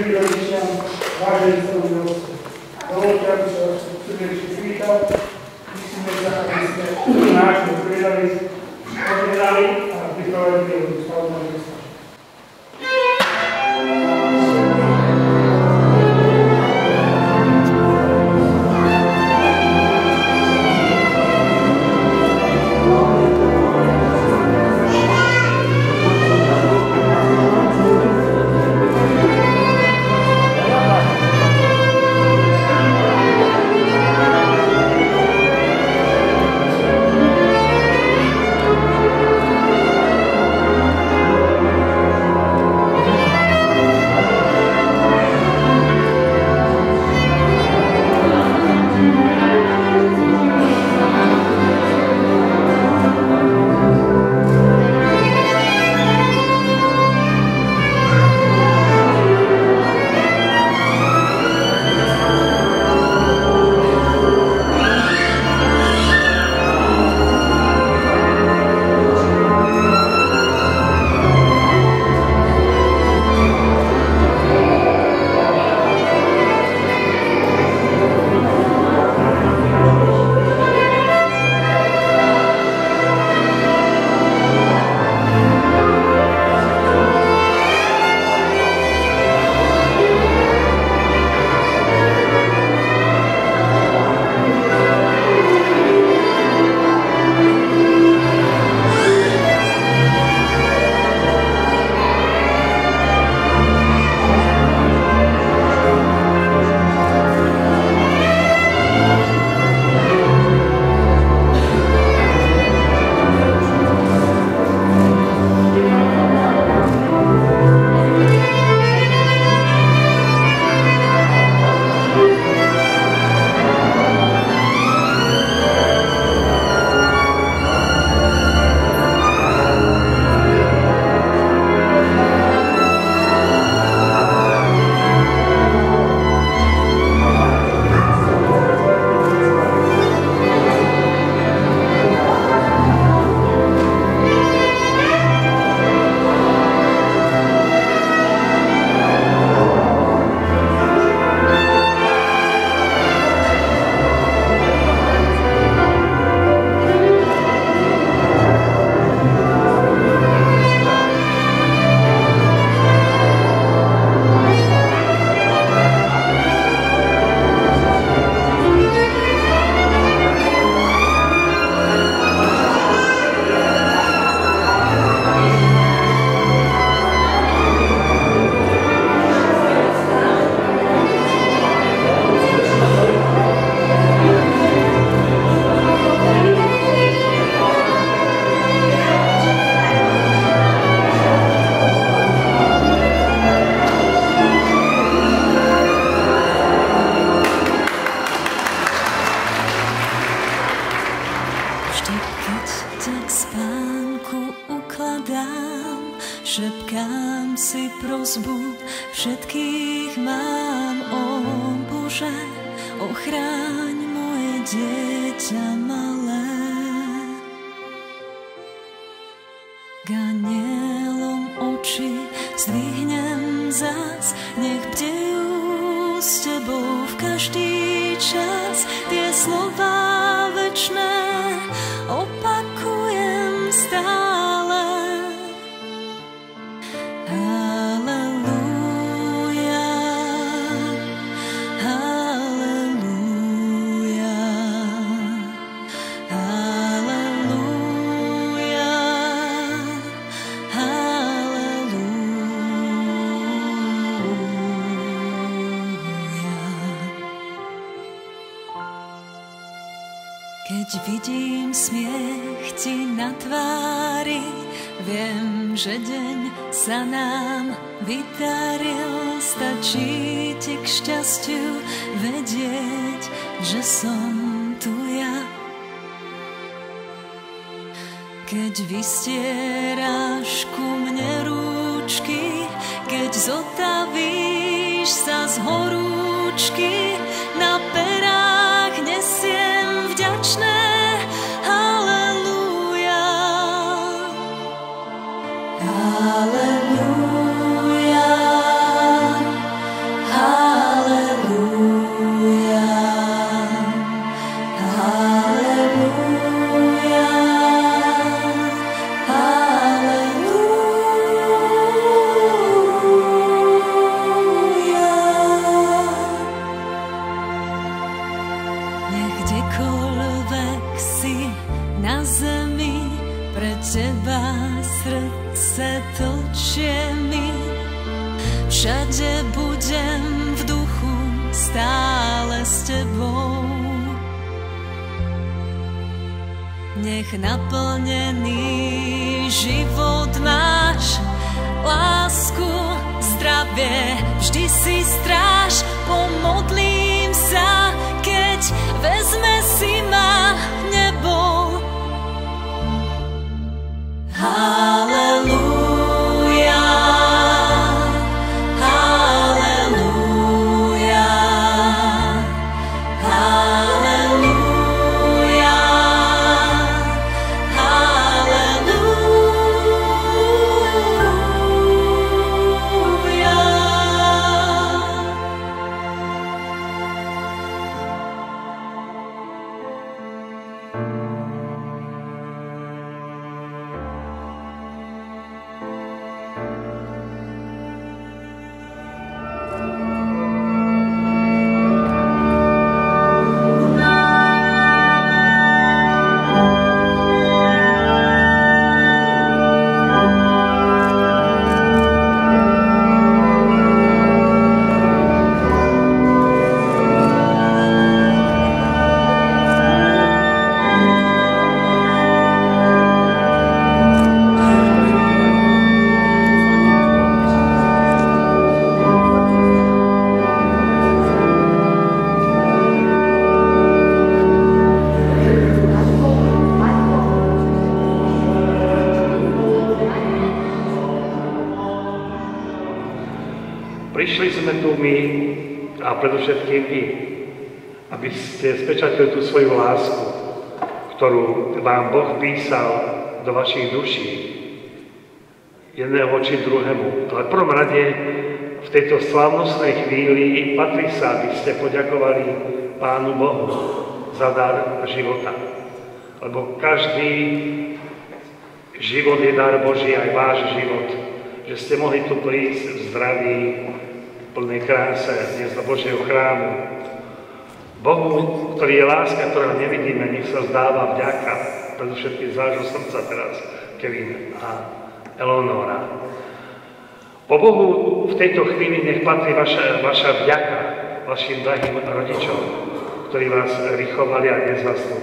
milí rodičia, vážení celomilovci. Dovolte, aby sa vás srdečne privítal. Myslíme sa, aby ste nášmu pridali, požiadali a pripravili do stavného mesta. Keď vidím smiech ti na tvári, viem, že deň sa nám vydaril. Stačí ti k šťastiu vedieť, že som tu ja. Keď vystieráš ku mne rúčky, keď zotavíš sa z horúčky, na perách nesiem vďačné halelúja. Halelúja, pre teba srdce tlčie mi, všade budem v duchu stále s tebou. Nech naplnený život máš, lásku, zdravie, vždy si stráž. Pomodlím sa, keď vezme si ma nebo. Halelúja, halelúja, halelúja, halelúja. Prišli sme tu my a predovšetkým vy, aby ste spečatili tú svoju lásku, ktorú vám Boh písal do vašich duší, jedného voči druhému. Ale v prvom rade v tejto slávnostnej chvíli patrí sa, aby ste poďakovali Pánu Bohu za dar života. Lebo každý život je dar Boží, aj váš život. Že ste mohli tu prísť v zdraví, plnej kráse dnes do Božieho chrámu. Bohu, ktorý je láska, ktorého nevidíme, nech sa zdáva vďaka, predovšetkým z vášho srdca teraz, Kevin a Eleonora. Po Bohu v tejto chvíli nech patrí vaša vďaka vašim drahým rodičom, ktorí vás vychovali a dnes vás tu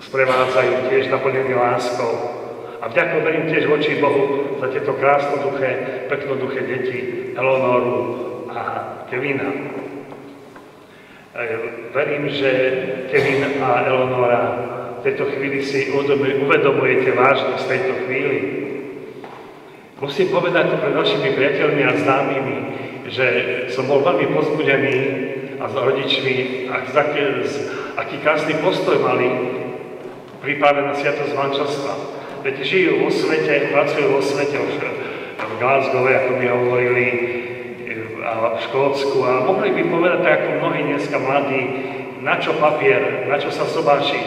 sprevádzajú tiež naplnení láskou. A vďaku verím tiež voči Bohu za tieto krásnoduché, peknoduché deti, Eleonoru a Kevina. Verím, že Kevin a Eleonora v tejto chvíli si uvedomujete vážnosť tejto chvíli. Musím povedať pred našimi priateľmi a známymi, že som bol veľmi povzbudený a s rodičmi, aký krásny postoj mali príprave na sviatosť manželstva. Veď žijú vo svete, pracujú vo svete už v Glasgowe, ako mi hovorili, a v Škótsku. A mohli by povedať, tak ako mnohí dneska mladí, na čo papier, na čo sa sobášiť.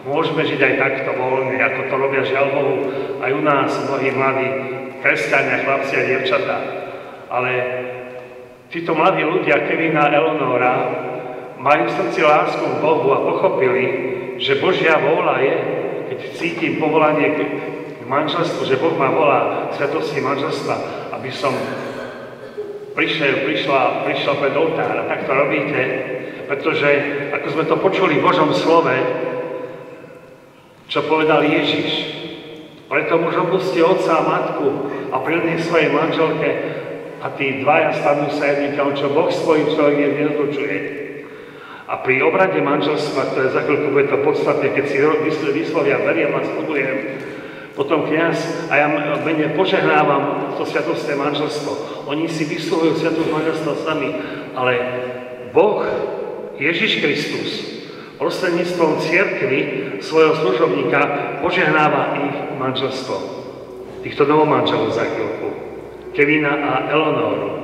Môžeme žiť aj takto voľne, ako to robia žiaľ Bohu aj u nás mnohí mladí kresťania, chlapci a dievčatá. Ale títo mladí ľudia, Kevin a Eleonora, majú v srdci lásku k Bohu a pochopili, že Božia vôľa je, keď cítim povolanie k manželstvu, že Boh ma volá k sviatosti manželstva, aby som prišla pred oltár. A tak to robíte, pretože ako sme to počuli v Božom slove, čo povedal Ježiš, preto muž opustí otca a matku a prilne svojej manželke a tí dvaja stanú sa jedným telom, čo Boh svojím človekom nezlučuje. A pri obrade manželstva, ktoré za chvíľku bude to podstatné, keď si vyslovia veriem a sľubujem, potom kňaz a ja mene požehnávam to sviatostné manželstvo. Oni si vysluhujú sviatosť manželstva sami, ale Boh, Ježiš Kristus, prostredníctvom cirkvi svojho služobníka požehnáva ich manželstvo. Týchto novomanželov za chvíľku, Kevina a Eleonoru.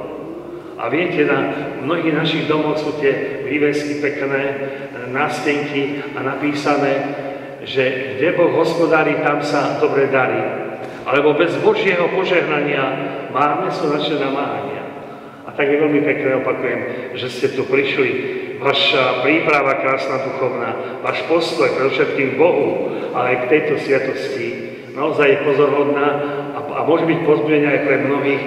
A viete, na mnohých našich domoch sú tie vývesky pekné, nástenky a napísané, že kde Boh hospodári, tam sa dobre darí. Alebo bez Božieho požehnania márne sú naše namáhania. A tak je veľmi pekné, opakujem, že ste tu prišli. Vaša príprava krásna duchovná, váš postoj predovšetkým Bohu, ale aj k tejto sviatosti naozaj je pozorhodná a môže byť povzbudenie aj pre mnohých,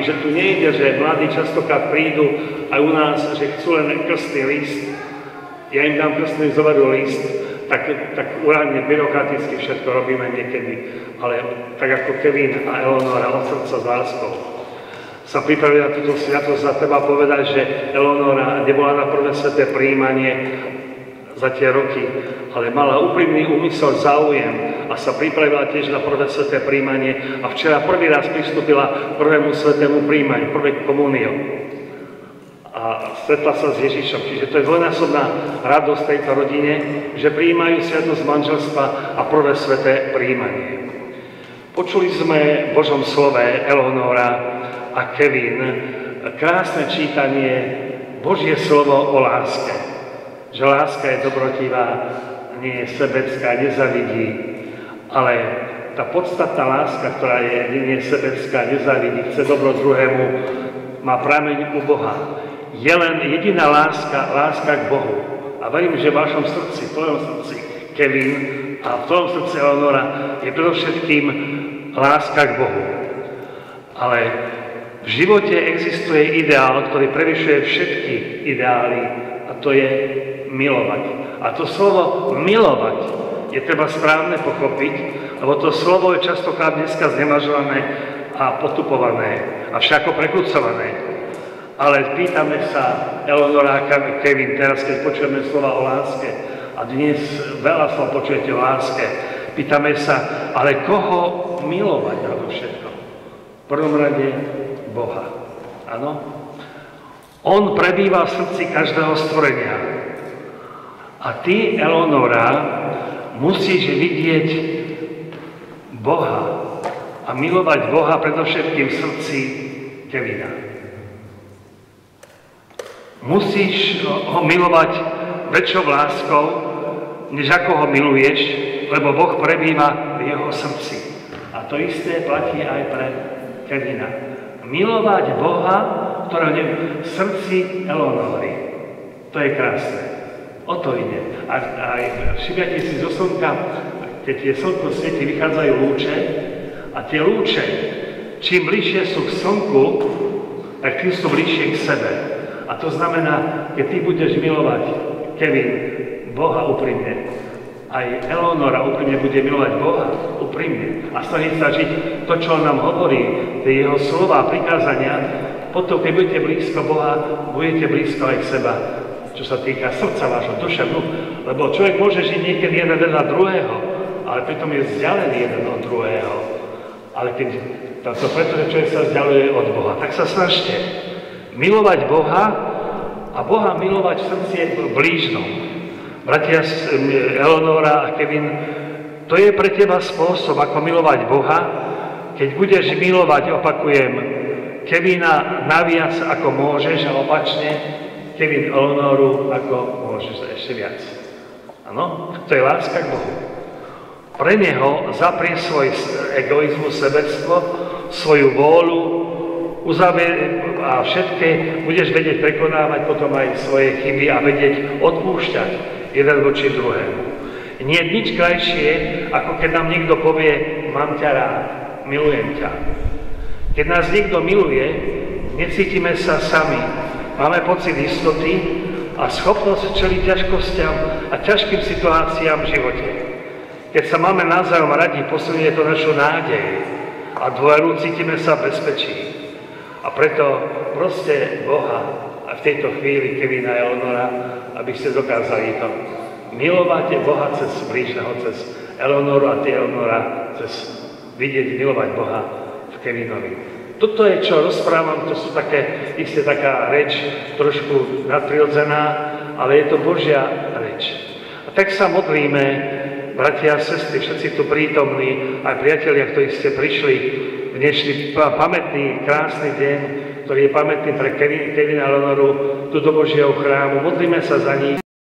že tu nejde, že mladí častokrát prídu aj u nás, že chcú len krstný list. Ja im dám krstný zoveru list, tak úradne, byrokraticky všetko robíme niekedy, ale tak ako Kevin a Eleonora od srdca s láskou sa pripravili na túto sviatosť, za treba povedať, že Eleonora nebola na prvé sväté prijímanie za tie roky, ale mala úprimný úmysel, záujem a sa pripravila tiež na prvé sväté prijímanie a včera prvý raz pristúpila k prvému svätému prijímaniu, prvej komuniou a stretla sa s Ježišom. Čiže to je dvojnásobná radosť tejto rodine, že prijímajú sviatosť manželstva a prvé sväté prijímanie. Počuli sme v Božom slove Eleonora a Kevin krásne čítanie, Božie slovo o láske. Že láska je dobrotivá, nie je sebecká, nezavidí, ale tá podstatná láska, ktorá nie je sebecká, nezavidí, chce dobro druhému, má prameň u Boha. Je len jediná láska k Bohu. A verím, že v vašom srdci, v tvojom srdci, Kevin, a v tvojom srdci Eleonora je predovšetkým láska k Bohu. Ale v živote existuje ideál, ktorý prevyšuje všetky ideály, a to je milovať. A to slovo milovať je treba správne pochopiť, lebo to slovo je častokrát dneska znevažované a potupované a všako prekrucované. Ale pýtame sa, Eleonora a Kevin, teraz keď počujeme slova o láske, a dnes veľa slov počujete o láske, pýtame sa, ale koho milovať na to všetko? V prvom rade Boha. Áno? On prebýva v srdci každého stvorenia. A ty, Eleonora, musíš vidieť Boha a milovať Boha predovšetkým v srdci Kevina. Musíš ho milovať väčšou láskou, než ako ho miluješ, lebo Boh prebýva v jeho srdci. A to isté platí aj pre Kevina. Milovať Boha, ktorého v srdci Eleonory. To je krásne. O to ide. A všimnite si zo slnka, keď tie slnko svieti, vychádzajú lúče a tie lúče, čím bližšie sú k slnku, tak tým sú bližšie k sebe. A to znamená, keď ty budeš milovať, Kevin, Boha úprimne, aj Eleonora úprimne bude milovať Boha úprimne a snažiť sa žiť to, čo on nám hovorí, tie jeho slova a prikázania, potom, keď budete blízko Boha, budete blízko aj seba, čo sa týka srdca vášho, duše, lebo človek môže žiť niekedy jeden vedľa druhého, ale pritom je vzdialený jeden od druhého. Ale keď to preto, že človek sa vzdialuje od Boha, tak sa snažte milovať Boha a Boha milovať v srdci blížnom. Bratia Eleonora a Kevin, to je pre teba spôsob, ako milovať Boha, keď budeš milovať, opakujem, Kevina naviac ako môžeš a opačne Kevin Eleonoru ako môžeš ešte viac. Áno? To je láska k Bohu. Pre neho zaprie svoj egoizmus, sebectvo, svoju vôľu, a všetké budeš vedieť prekonávať potom aj svoje chyby a vedieť odpúšťať jeden voči druhému. Nie je nič krajšie, ako keď nám niekto povie, mám ťa rád, milujem ťa. Keď nás niekto miluje, necítime sa sami. Máme pocit istoty a schopnosť čeliť ťažkostiam a ťažkým situáciám v živote. Keď sa máme navzájom radi, posilňuje to našu nádej a dôveru, cítime sa v bezpečí. A preto proste Boha a v tejto chvíli Kevina a Eleonora, aby ste dokázali to milovať Boha cez blížneho, cez Eleonoru a ty Eleonora cez vidieť, milovať Boha v Kevinovi. Toto je, čo rozprávam, to sú také, isté taká reč, trošku nadprirodzená, ale je to Božia reč. A tak sa modlíme, bratia a sestry, všetci tu prítomní, aj priatelia, ktorí ste prišli dnešný pamätný, krásny deň, ktorý je pamätný pre Kevina a Eleonoru, tu do Božieho chrámu. Modlíme sa za nich.